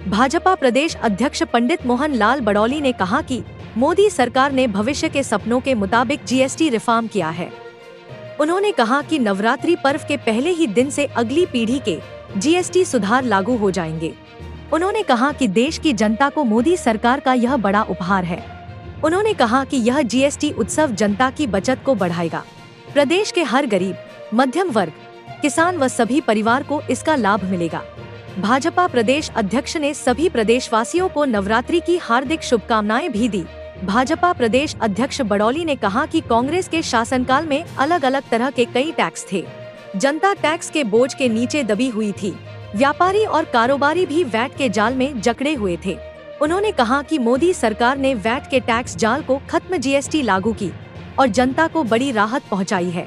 भाजपा प्रदेश अध्यक्ष पंडित मोहन लाल बड़ौली ने कहा कि मोदी सरकार ने भविष्य के सपनों के मुताबिक जीएसटी रिफॉर्म किया है। उन्होंने कहा कि नवरात्रि पर्व के पहले ही दिन से अगली पीढ़ी के जीएसटी सुधार लागू हो जाएंगे। उन्होंने कहा कि देश की जनता को मोदी सरकार का यह बड़ा उपहार है। उन्होंने कहा कि यह जीएसटी उत्सव जनता की बचत को बढ़ाएगा। प्रदेश के हर गरीब, मध्यम वर्ग, किसान व सभी परिवार को इसका लाभ मिलेगा। भाजपा प्रदेश अध्यक्ष ने सभी प्रदेशवासियों को नवरात्रि की हार्दिक शुभकामनाएं भी दी। भाजपा प्रदेश अध्यक्ष बड़ौली ने कहा कि कांग्रेस के शासनकाल में अलग अलग तरह के कई टैक्स थे। जनता टैक्स के बोझ के नीचे दबी हुई थी। व्यापारी और कारोबारी भी वैट के जाल में जकड़े हुए थे। उन्होंने कहा कि मोदी सरकार ने वैट के टैक्स जाल को खत्म, जीएसटी लागू की और जनता को बड़ी राहत पहुंचाई है।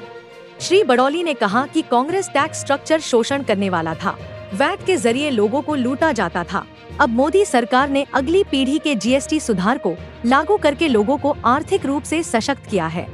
श्री बड़ौली ने कहा कि कांग्रेस टैक्स स्ट्रक्चर शोषण करने वाला था। वैट के जरिए लोगों को लूटा जाता था। अब मोदी सरकार ने अगली पीढ़ी के जीएसटी सुधार को लागू करके लोगों को आर्थिक रूप से सशक्त किया है।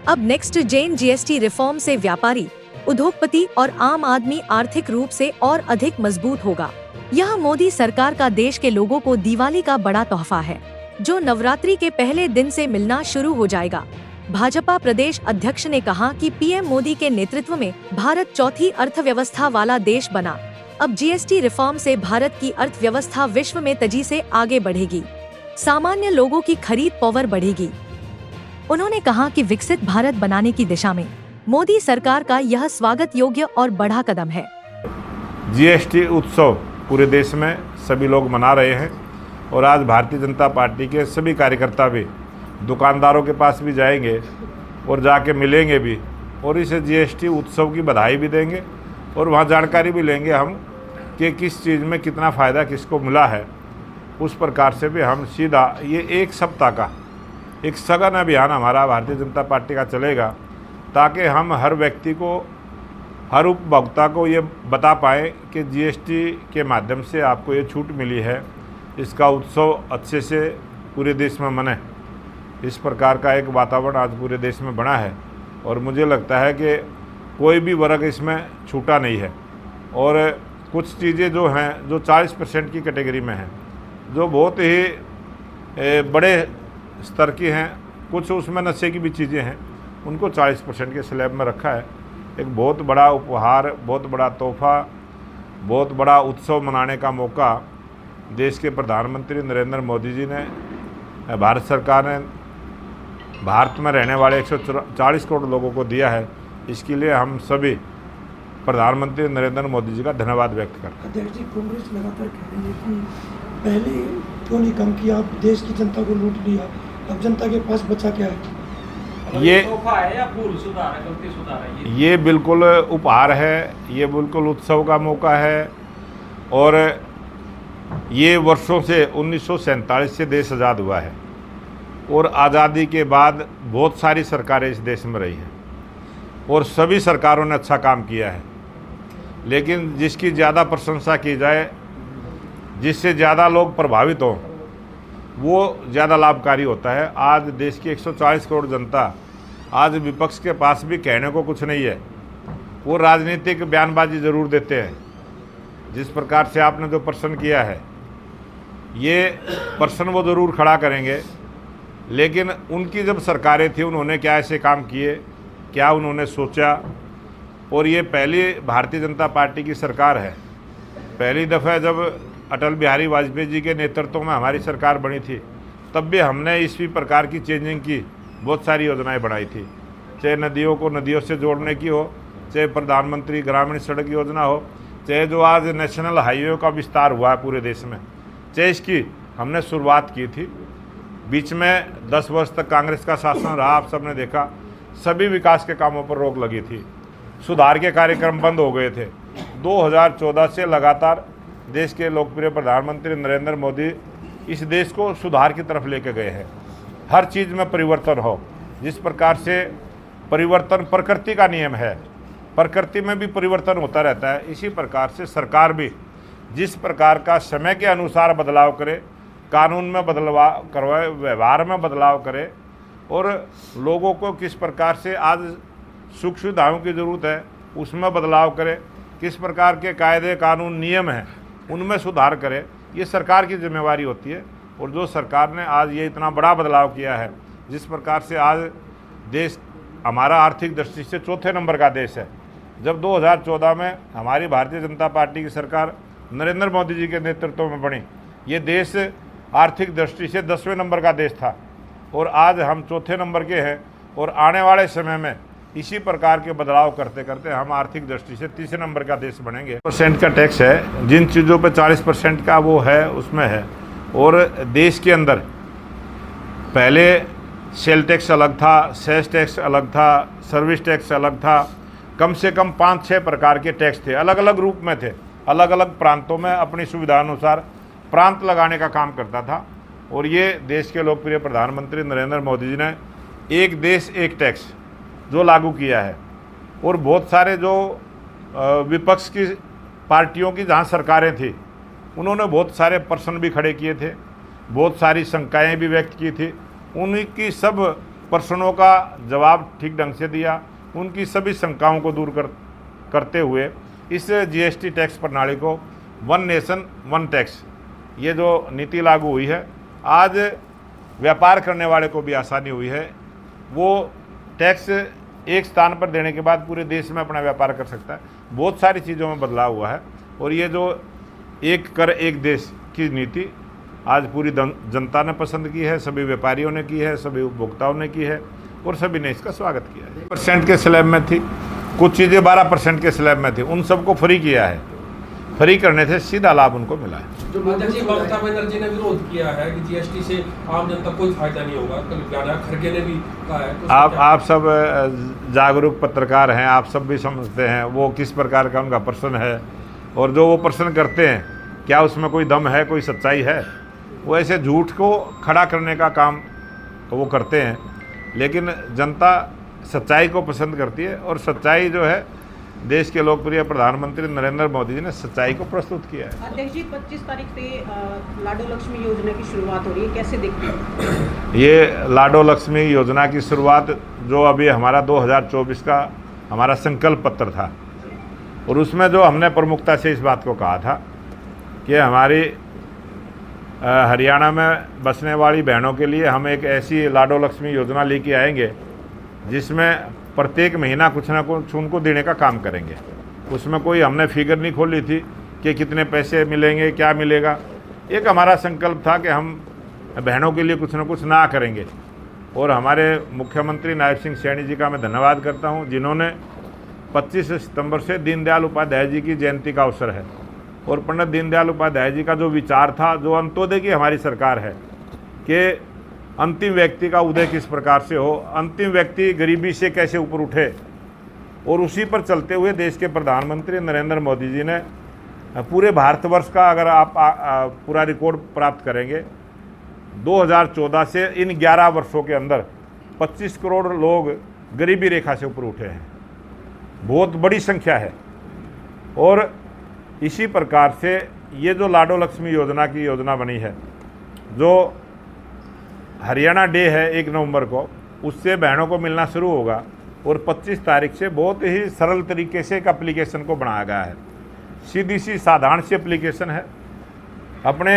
अब नेक्स्ट जेन जीएसटी रिफॉर्म से व्यापारी, उद्योगपति और आम आदमी आर्थिक रूप से और अधिक मजबूत होगा। यह मोदी सरकार का देश के लोगों को दिवाली का बड़ा तोहफा है, जो नवरात्रि के पहले दिन से मिलना शुरू हो जाएगा। भाजपा प्रदेश अध्यक्ष ने कहा कि पीएम मोदी के नेतृत्व में भारत चौथी अर्थव्यवस्था वाला देश बना। अब जीएसटी रिफॉर्म से भारत की अर्थव्यवस्था विश्व में तेजी से आगे बढ़ेगी। सामान्य लोगों की खरीद पावर बढ़ेगी। उन्होंने कहा कि विकसित भारत बनाने की दिशा में मोदी सरकार का यह स्वागत योग्य और बड़ा कदम है। जीएसटी उत्सव पूरे देश में सभी लोग मना रहे हैं और आज भारतीय जनता पार्टी के सभी कार्यकर्ता भी दुकानदारों के पास भी जाएंगे और जाके मिलेंगे भी और इस जीएसटी उत्सव की बधाई भी देंगे और वहाँ जानकारी भी लेंगे हम कि किस चीज़ में कितना फ़ायदा किसको मिला है। उस प्रकार से भी हम सीधा ये एक सप्ताह का एक सघन अभियान हमारा भारतीय जनता पार्टी का चलेगा, ताकि हम हर व्यक्ति को, हर उपभोक्ता को ये बता पाएँ कि जीएसटी के माध्यम से आपको ये छूट मिली है, इसका उत्सव अच्छे से पूरे देश में मने। इस प्रकार का एक वातावरण आज पूरे देश में बना है और मुझे लगता है कि कोई भी वर्ग इसमें छूटा नहीं है। और कुछ चीज़ें जो हैं, जो 40% की कैटेगरी में हैं, जो बहुत ही बड़े स्तर की हैं, कुछ उसमें नशे की भी चीज़ें हैं, उनको 40% के स्लैब में रखा है। एक बहुत बड़ा उपहार, बहुत बड़ा तोहफा, बहुत बड़ा उत्सव मनाने का मौका देश के प्रधानमंत्री नरेंद्र मोदी जी ने, भारत सरकार ने भारत में रहने वाले 140 करोड़ लोगों को दिया है। इसके लिए हम सभी प्रधानमंत्री नरेंद्र मोदी जी का धन्यवाद व्यक्त करते हैं। अध्यक्ष जी, कांग्रेस लगातार कह रही है कि पहले क्यों नहीं कम किया, आप देश की जनता को लूट लिया, अब जनता के पास बचा क्या है? ये तोहफा है या भूल सुधार है, गलती सुधार है? ये बिल्कुल उपहार है, ये बिल्कुल उत्सव का मौका है। और ये वर्षों से 1947 से देश आज़ाद हुआ है और आज़ादी के बाद बहुत सारी सरकारें इस देश में रही हैं और सभी सरकारों ने अच्छा काम किया है, लेकिन जिसकी ज़्यादा प्रशंसा की जाए, जिससे ज़्यादा लोग प्रभावित हों, वो ज़्यादा लाभकारी होता है। आज देश की 140 करोड़ जनता, आज विपक्ष के पास भी कहने को कुछ नहीं है। वो राजनीतिक बयानबाजी ज़रूर देते हैं। जिस प्रकार से आपने जो प्रश्न किया है, ये प्रश्न वो ज़रूर खड़ा करेंगे, लेकिन उनकी जब सरकारें थी उन्होंने क्या ऐसे काम किए, क्या उन्होंने सोचा। और ये पहली भारतीय जनता पार्टी की सरकार है। पहली दफ़ा जब अटल बिहारी वाजपेयी जी के नेतृत्व में हमारी सरकार बनी थी, तब भी हमने इसी प्रकार की चेंजिंग की, बहुत सारी योजनाएं बनाई थी, चाहे नदियों को नदियों से जोड़ने की हो, चाहे प्रधानमंत्री ग्रामीण सड़क योजना हो, चाहे जो आज नेशनल हाईवे का विस्तार हुआ है पूरे देश में, चाहे इसकी हमने शुरुआत की थी। बीच में 10 वर्ष तक कांग्रेस का शासन रहा, आप सबने देखा, सभी विकास के कामों पर रोक लगी थी, सुधार के कार्यक्रम बंद हो गए थे। 2014 से लगातार देश के लोकप्रिय प्रधानमंत्री नरेंद्र मोदी इस देश को सुधार की तरफ लेके गए हैं। हर चीज़ में परिवर्तन हो, जिस प्रकार से परिवर्तन प्रकृति का नियम है, प्रकृति में भी परिवर्तन होता रहता है, इसी प्रकार से सरकार भी जिस प्रकार का समय के अनुसार बदलाव करे, कानून में बदलाव करवाए, व्यवहार में बदलाव करे और लोगों को किस प्रकार से आज सुख सुविधाओं की ज़रूरत है उसमें बदलाव करे, किस प्रकार के कायदे कानून नियम हैं उनमें सुधार करे, ये सरकार की जिम्मेवारी होती है। और जो सरकार ने आज ये इतना बड़ा बदलाव किया है, जिस प्रकार से आज देश हमारा आर्थिक दृष्टि से चौथे नंबर का देश है। जब 2014 में हमारी भारतीय जनता पार्टी की सरकार नरेंद्र मोदी जी के नेतृत्व में बनी, ये देश आर्थिक दृष्टि से 10वें नंबर का देश था और आज हम चौथे नंबर के हैं। और आने वाले समय में इसी प्रकार के बदलाव करते करते हम आर्थिक दृष्टि से तीसरे नंबर का देश बनेंगे। % का टैक्स है, जिन चीज़ों पे 40% का वो है उसमें है। और देश के अंदर पहले सेल टैक्स अलग था, सेस टैक्स अलग था, सर्विस टैक्स अलग था। कम से कम 5-6 प्रकार के टैक्स थे, अलग अलग रूप में थे, अलग अलग प्रांतों में अपनी सुविधा अनुसार प्रांत लगाने का काम करता था। और ये देश के लोकप्रिय प्रधानमंत्री नरेंद्र मोदी जी ने एक देश एक टैक्स जो लागू किया है। और बहुत सारे जो विपक्ष की पार्टियों की जहाँ सरकारें थी, उन्होंने बहुत सारे प्रश्न भी खड़े किए थे, बहुत सारी शंकाएं भी व्यक्त की थी। उनकी सब प्रश्नों का जवाब ठीक ढंग से दिया, उनकी सभी शंकाओं को दूर करते हुए इस GST टैक्स प्रणाली को वन नेशन वन टैक्स ये जो नीति लागू हुई है, आज व्यापार करने वाले को भी आसानी हुई है। वो टैक्स एक स्थान पर देने के बाद पूरे देश में अपना व्यापार कर सकता है। बहुत सारी चीज़ों में बदलाव हुआ है। और ये जो एक कर एक देश की नीति आज पूरी जनता ने पसंद की है, सभी व्यापारियों ने की है, सभी उपभोक्ताओं ने की है और सभी ने इसका स्वागत किया है। % के स्लैब में थी, कुछ चीज़ें 12% के स्लैब में थी, उन सबको फ्री किया है। फ्री करने से सीधा लाभ उनको मिला है। जो ममता बनर्जी ने विरोध किया है कि GST से आम जनता कोई फायदा नहीं होगा, कल खड़गे ने भी कहा है। तो आप सब जागरूक पत्रकार हैं, आप सब भी समझते हैं वो किस प्रकार का उनका प्रश्न है। और जो वो प्रश्न करते हैं, क्या उसमें कोई दम है, कोई सच्चाई है? वो ऐसे झूठ को खड़ा करने का काम वो करते हैं। लेकिन जनता सच्चाई को पसंद करती है और सच्चाई जो है देश के लोकप्रिय प्रधानमंत्री नरेंद्र मोदी जी ने सच्चाई को प्रस्तुत किया है। अध्यक्ष जी, 25 तारीख से लाडो लक्ष्मी योजना की शुरुआत हो रही है, कैसे देखते हैं? ये लाडो लक्ष्मी योजना की शुरुआत जो अभी हमारा 2024 का हमारा संकल्प पत्र था, और उसमें जो हमने प्रमुखता से इस बात को कहा था कि हमारी हरियाणा में बसने वाली बहनों के लिए हम एक ऐसी लाडो लक्ष्मी योजना लेके आएंगे जिसमें प्रत्येक महीना कुछ ना कुछ उनको देने का काम करेंगे। उसमें कोई हमने फिगर नहीं खोली थी कि कितने पैसे मिलेंगे, क्या मिलेगा। एक हमारा संकल्प था कि हम बहनों के लिए कुछ ना कुछ ना करेंगे। और हमारे मुख्यमंत्री नायब सिंह सैनी जी का मैं धन्यवाद करता हूं, जिन्होंने 25 सितंबर से दीनदयाल उपाध्याय जी की जयंती का अवसर है और पंडित दीनदयाल उपाध्याय जी का जो विचार था, जो अंत्योदय की हमारी सरकार है कि अंतिम व्यक्ति का उदय किस प्रकार से हो, अंतिम व्यक्ति गरीबी से कैसे ऊपर उठे, और उसी पर चलते हुए देश के प्रधानमंत्री नरेंद्र मोदी जी ने पूरे भारतवर्ष का अगर आप पूरा रिकॉर्ड प्राप्त करेंगे, 2014 से इन 11 वर्षों के अंदर 25 करोड़ लोग गरीबी रेखा से ऊपर उठे हैं। बहुत बड़ी संख्या है। और इसी प्रकार से ये जो लाडो लक्ष्मी योजना की योजना बनी है, जो हरियाणा डे है 1 नवंबर को, उससे बहनों को मिलना शुरू होगा। और 25 तारीख से बहुत ही सरल तरीके से एक एप्लीकेशन को बनाया गया है। सीधी सी साधारण सी एप्लीकेशन है। अपने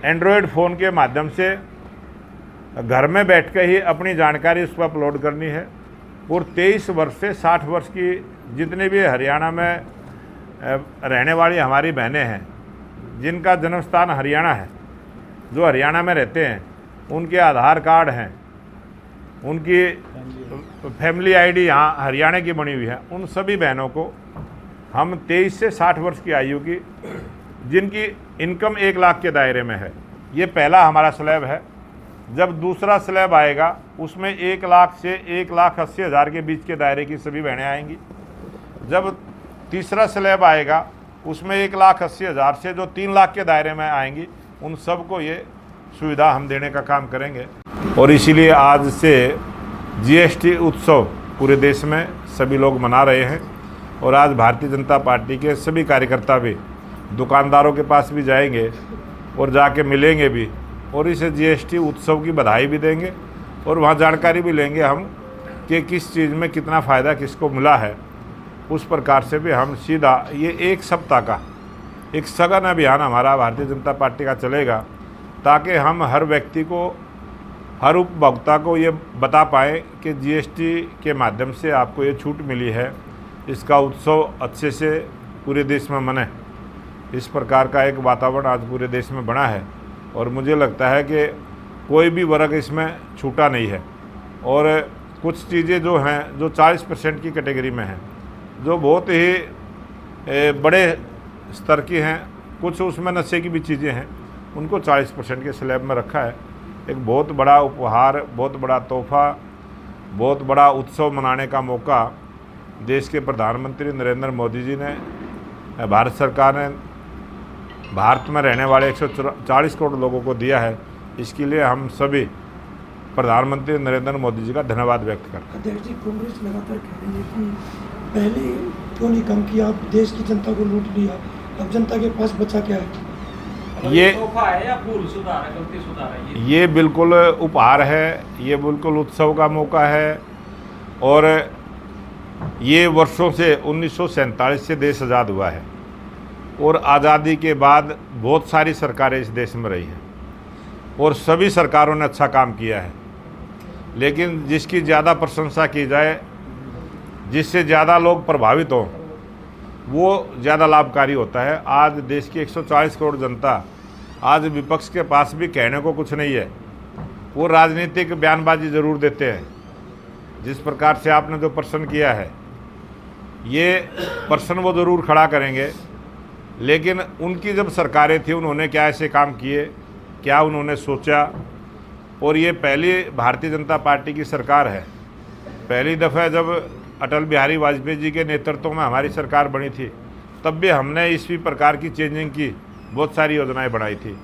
एंड्रॉयड फ़ोन के माध्यम से घर में बैठ के ही अपनी जानकारी उस पर अपलोड करनी है। और 23 वर्ष से 60 वर्ष की जितने भी हरियाणा में रहने वाली हमारी बहनें हैं, जिनका जन्म स्थान हरियाणा है, जो हरियाणा में रहते हैं, उनके आधार कार्ड हैं, उनकी फैमिली आईडी यहाँ हरियाणा की बनी हुई है, उन सभी बहनों को हम 23 से 60 वर्ष की आयु की जिनकी इनकम 1 लाख के दायरे में है, ये पहला हमारा स्लैब है। जब दूसरा स्लैब आएगा उसमें 1 लाख से 1,80,000 के बीच के दायरे की सभी बहनें आएंगी। जब तीसरा स्लैब आएगा उसमें 1,80,000 से जो 3 लाख के दायरे में आएंगी, उन सबको ये सुविधा हम देने का काम करेंगे। और इसीलिए आज से GST उत्सव पूरे देश में सभी लोग मना रहे हैं। और आज भारतीय जनता पार्टी के सभी कार्यकर्ता भी दुकानदारों के पास भी जाएंगे और जाके मिलेंगे भी, और इस GST उत्सव की बधाई भी देंगे और वहाँ जानकारी भी लेंगे हम कि किस चीज़ में कितना फ़ायदा किसको मिला है। उस प्रकार से भी हम सीधा ये 1 सप्ताह का एक सघन अभियान हमारा भारतीय जनता पार्टी का चलेगा, ताकि हम हर व्यक्ति को, हर उपभोक्ता को ये बता पाएँ कि जीएसटी के माध्यम से आपको ये छूट मिली है, इसका उत्सव अच्छे से पूरे देश में मने। इस प्रकार का एक वातावरण आज पूरे देश में बना है और मुझे लगता है कि कोई भी वर्ग इसमें छूटा नहीं है। और कुछ चीज़ें जो हैं, जो 40% की कैटेगरी में हैं, जो बहुत ही बड़े स्तर की हैं, कुछ उसमें नशे की भी चीज़ें हैं, उनको 40% के स्लैब में रखा है। एक बहुत बड़ा उपहार, बहुत बड़ा तोहफा, बहुत बड़ा उत्सव मनाने का मौका देश के प्रधानमंत्री नरेंद्र मोदी जी ने, भारत सरकार ने भारत में रहने वाले 140 करोड़ लोगों को दिया है। इसके लिए हम सभी प्रधानमंत्री नरेंद्र मोदी जी का धन्यवाद व्यक्त करते हैं। अध्यक्ष जी, कांग्रेस लगातार कह रही है कि पहले क्यों नहीं कम किया, आप देश की जनता को लूट लिया, अब जनता के पास बचा क्या है? ये तोहफा है या भूल सुधार है, गलती सुधार है? ये बिल्कुल उपहार है, ये बिल्कुल उत्सव का मौका है। और ये वर्षों से 1947 से देश आज़ाद हुआ है और आज़ादी के बाद बहुत सारी सरकारें इस देश में रही हैं और सभी सरकारों ने अच्छा काम किया है, लेकिन जिसकी ज़्यादा प्रशंसा की जाए, जिससे ज़्यादा लोग प्रभावित हों, वो ज़्यादा लाभकारी होता है। आज देश की 140 करोड़ जनता, आज विपक्ष के पास भी कहने को कुछ नहीं है। वो राजनीतिक बयानबाजी ज़रूर देते हैं। जिस प्रकार से आपने जो प्रश्न किया है, ये प्रश्न वो ज़रूर खड़ा करेंगे, लेकिन उनकी जब सरकारें थी उन्होंने क्या ऐसे काम किए, क्या उन्होंने सोचा? और ये पहली भारतीय जनता पार्टी की सरकार है। पहली दफ़ा जब अटल बिहारी वाजपेयी जी के नेतृत्व में हमारी सरकार बनी थी, तब भी हमने इसी प्रकार की चेंजिंग की, बहुत सारी योजनाएं बनाई थी,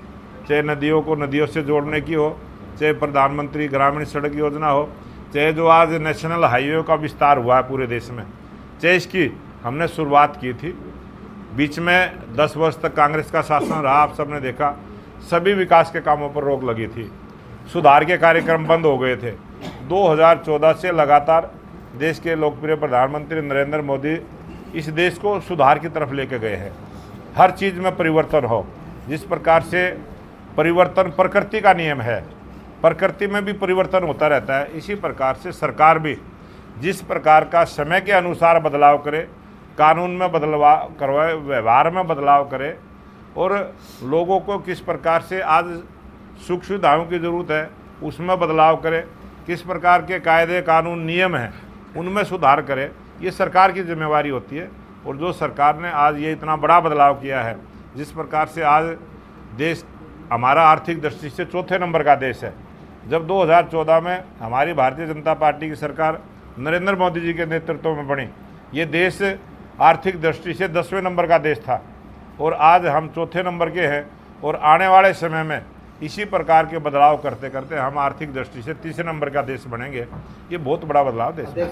चाहे नदियों को नदियों से जोड़ने की हो, चाहे प्रधानमंत्री ग्रामीण सड़क योजना हो, चाहे जो आज नेशनल हाईवे का विस्तार हुआ है पूरे देश में, चाहे इसकी हमने शुरुआत की थी। बीच में 10 वर्ष तक कांग्रेस का शासन रहा, आप सबने देखा, सभी विकास के कामों पर रोक लगी थी, सुधार के कार्यक्रम बंद हो गए थे। 2014 से लगातार देश के लोकप्रिय प्रधानमंत्री नरेंद्र मोदी इस देश को सुधार की तरफ लेके गए हैं। हर चीज़ में परिवर्तन हो, जिस प्रकार से परिवर्तन प्रकृति का नियम है, प्रकृति में भी परिवर्तन होता रहता है, इसी प्रकार से सरकार भी जिस प्रकार का समय के अनुसार बदलाव करे, कानून में बदलाव करवाए, व्यवहार में बदलाव करे और लोगों को किस प्रकार से आज सुख सुविधाओं की ज़रूरत है उसमें बदलाव करे, किस प्रकार के कायदे कानून नियम हैं उनमें सुधार करे, ये सरकार की जिम्मेवारी होती है। और जो सरकार ने आज ये इतना बड़ा बदलाव किया है, जिस प्रकार से आज देश हमारा आर्थिक दृष्टि से चौथे नंबर का देश है। जब 2014 में हमारी भारतीय जनता पार्टी की सरकार नरेंद्र मोदी जी के नेतृत्व में बनी, ये देश आर्थिक दृष्टि से 10वें नंबर का देश था और आज हम चौथे नंबर के हैं। और आने वाले समय में इसी प्रकार के बदलाव करते करते हम आर्थिक दृष्टि से तीसरे नंबर का देश बनेंगे। ये बहुत बड़ा बदलाव देश में है।